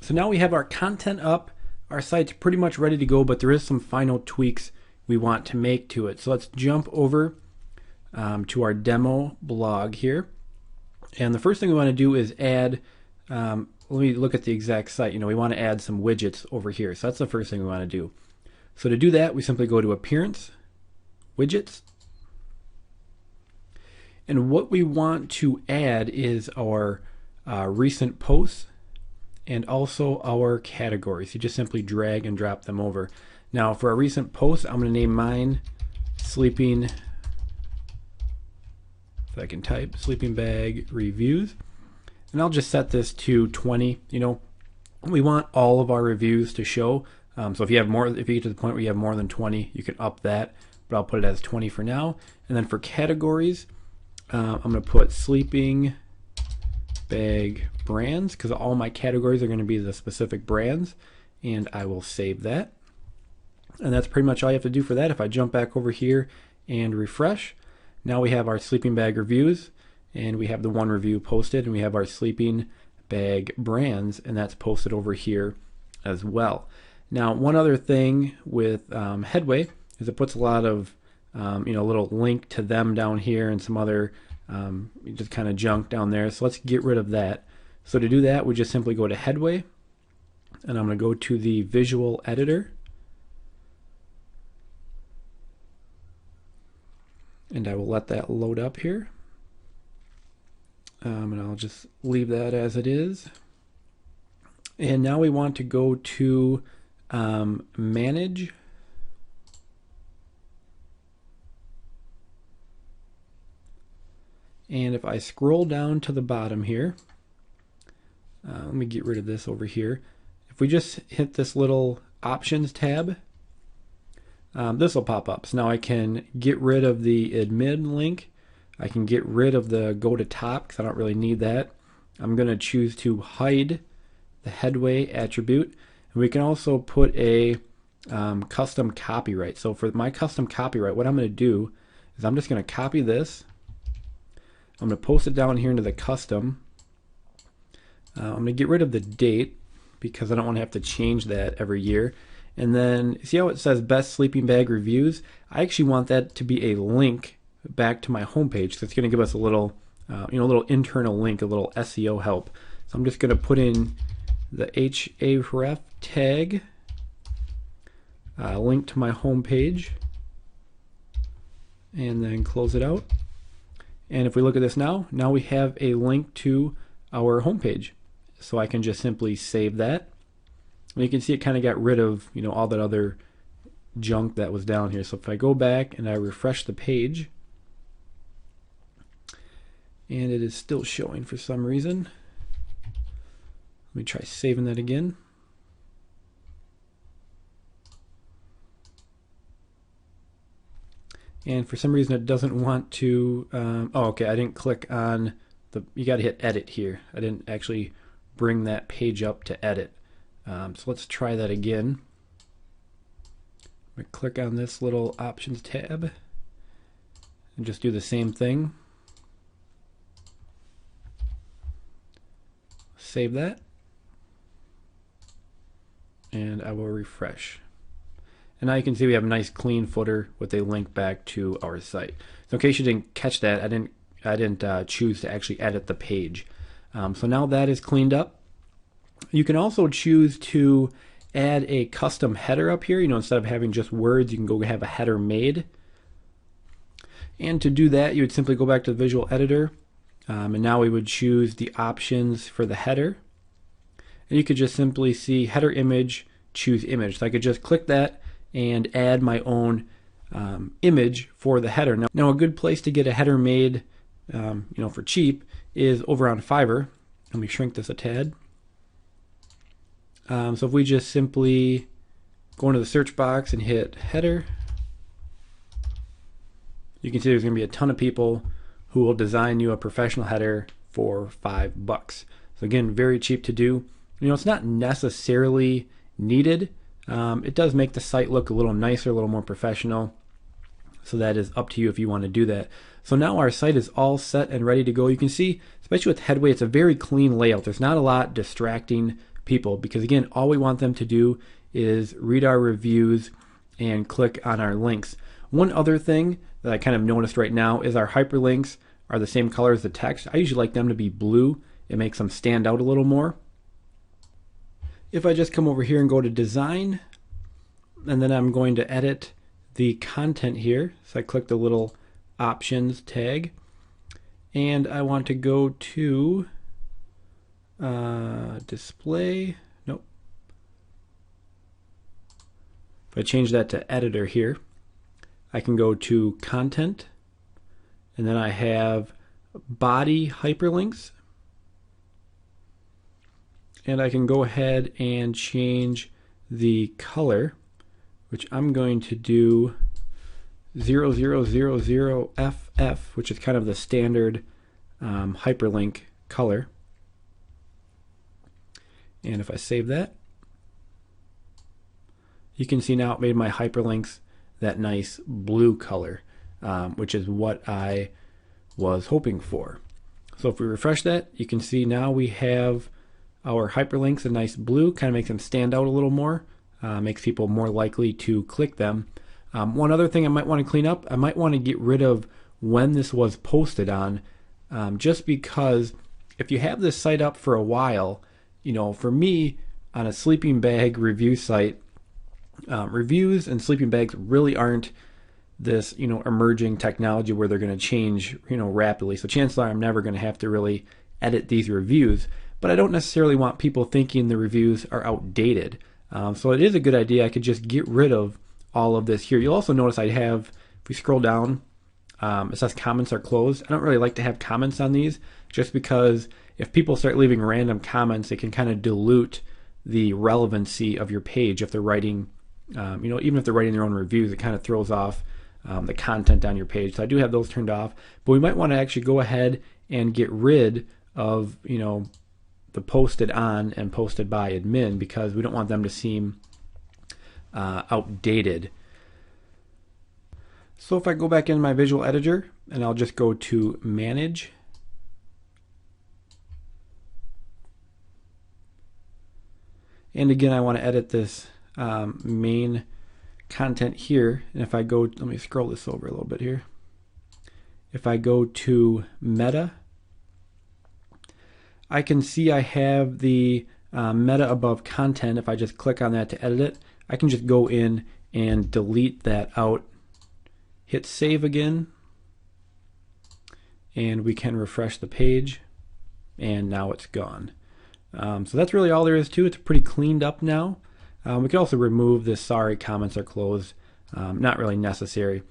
So now we have our content up, our site's pretty much ready to go, but there is some final tweaks we want to make to it. So let's jump over to our demo blog here. And the first thing we want to do is add, let me look at the exact site. We want to add some widgets over here. So that's the first thing we want to do. So to do that, we simply go to Appearance, Widgets. And what we want to add is our recent posts and also our categories. You just simply drag and drop them over. Now for our recent posts, I'm going to name mine Sleeping, if I can type, Sleeping Bag Reviews. And I'll just set this to 20. We want all of our reviews to show. So if you get to the point where you have more than 20, you can up that, but I'll put it as 20 for now. And then for categories, I'm going to put Sleeping Bag Brands, because all my categories are going to be the specific brands, and I will save that. And that's pretty much all you have to do for that. If I jump back over here and refresh, now we have our sleeping bag reviews, and we have the one review posted, and we have our sleeping bag brands, and that's posted over here as well. Now, one other thing with Headway is it puts a lot of little link to them down here and some other just kind of junk down there. So let's get rid of that. So to do that, we just simply go to Headway, and I'm going to go to the visual editor, and I will let that load up here, and I'll just leave that as it is. And now we want to go to Manage, and if I scroll down to the bottom here, let me get rid of this over here. If we just hit this little Options tab, this will pop up. So now I can get rid of the admin link. I can get rid of the go to top because I don't really need that. I'm going to choose to hide the Headway attribute. And we can also put a custom copyright. So for my custom copyright, what I'm going to do is I'm just going to copy this. I'm going to post it down here into the custom. I'm going to get rid of the date because I don't want to have to change that every year. And then see how it says best sleeping bag reviews? I actually want that to be a link back to my homepage. So it's going to give us a little, little internal link, a little SEO help. So I'm just going to put in the href tag, link to my homepage, and then close it out. And if we look at this now we have a link to our homepage. So I can just simply save that. And you can see it kind of got rid of all that other junk that was down here. So if I go back and I refresh the page, and it is still showing for some reason. Let me try saving that again. And for some reason it doesn't want to, okay, I didn't click on you got to hit edit here. I didn't actually bring that page up to edit. So let's try that again. I'm going to click on this little options tab and just do the same thing. Save that. And I will refresh. And now you can see we have a nice clean footer with a link back to our site. So in case you didn't catch that, I didn't choose to actually edit the page. So now that is cleaned up. You can also choose to add a custom header up here. Instead of having just words, you can go have a header made. And to do that, you would simply go back to the visual editor, and now we would choose the options for the header. And you could just simply see header image, choose image. So I could just click that and add my own image for the header. Now a good place to get a header made for cheap is over on Fiverr. Let me shrink this a tad. So if we just simply go into the search box and hit header, you can see there's going to be a ton of people who will design you a professional header for $5. So again, very cheap to do. It's not necessarily needed. It does make the site look a little nicer, a little more professional. So that is up to you if you want to do that. So now our site is all set and ready to go. You can see, especially with Headway, it's a very clean layout. There's not a lot distracting people, because again, all we want them to do is read our reviews and click on our links. One other thing that I kind of noticed right now is our hyperlinks are the same color as the text. I usually like them to be blue. It makes them stand out a little more. If I just come over here and go to design, and then I'm going to edit the content here. So I click the little options tag, and I want to go to display. Nope. If I change that to editor here, I can go to content, and then I have body hyperlinks, and I can go ahead and change the color, which I'm going to do 0000FF, which is kind of the standard hyperlink color. And if I save that, you can see now it made my hyperlinks that nice blue color, which is what I was hoping for. So if we refresh that, you can see now we have our hyperlinks a nice blue, kind of makes them stand out a little more, makes people more likely to click them. One other thing I might want to clean up, I might want to get rid of when this was posted on, just because if you have this site up for a while, you know, for me on a sleeping bag review site, reviews and sleeping bags really aren't this, you know, emerging technology where they're going to change, you know, rapidly. So chances are I'm never going to have to really edit these reviews, but I don't necessarily want people thinking the reviews are outdated. So it is a good idea. I could just get rid of all of this here. You'll also notice I have, if we scroll down, it says comments are closed. I don't really like to have comments on these, just because if people start leaving random comments, it can kind of dilute the relevancy of your page. If they're writing, you know, even if they're writing their own reviews, it kind of throws off the content on your page. So I do have those turned off, but we might want to actually go ahead and get rid of, you know, the posted on and posted by admin, because we don't want them to seem outdated. So if I go back in my visual editor, and I'll just go to manage, and again I want to edit this main content here, and if I go, let me scroll this over a little bit here. If I go to meta, I can see I have the meta above content. If I just click on that to edit it, I can just go in and delete that out, hit save again, and we can refresh the page, and now it's gone. So that's really all there is to it. It's pretty cleaned up now. We can also remove this sorry comments are closed, not really necessary.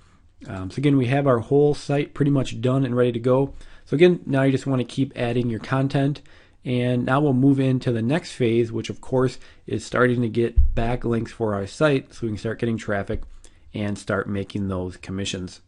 So again, we have our whole site pretty much done and ready to go. So again, now you just want to keep adding your content, and now we'll move into the next phase, which of course is starting to get backlinks for our site so we can start getting traffic and start making those commissions.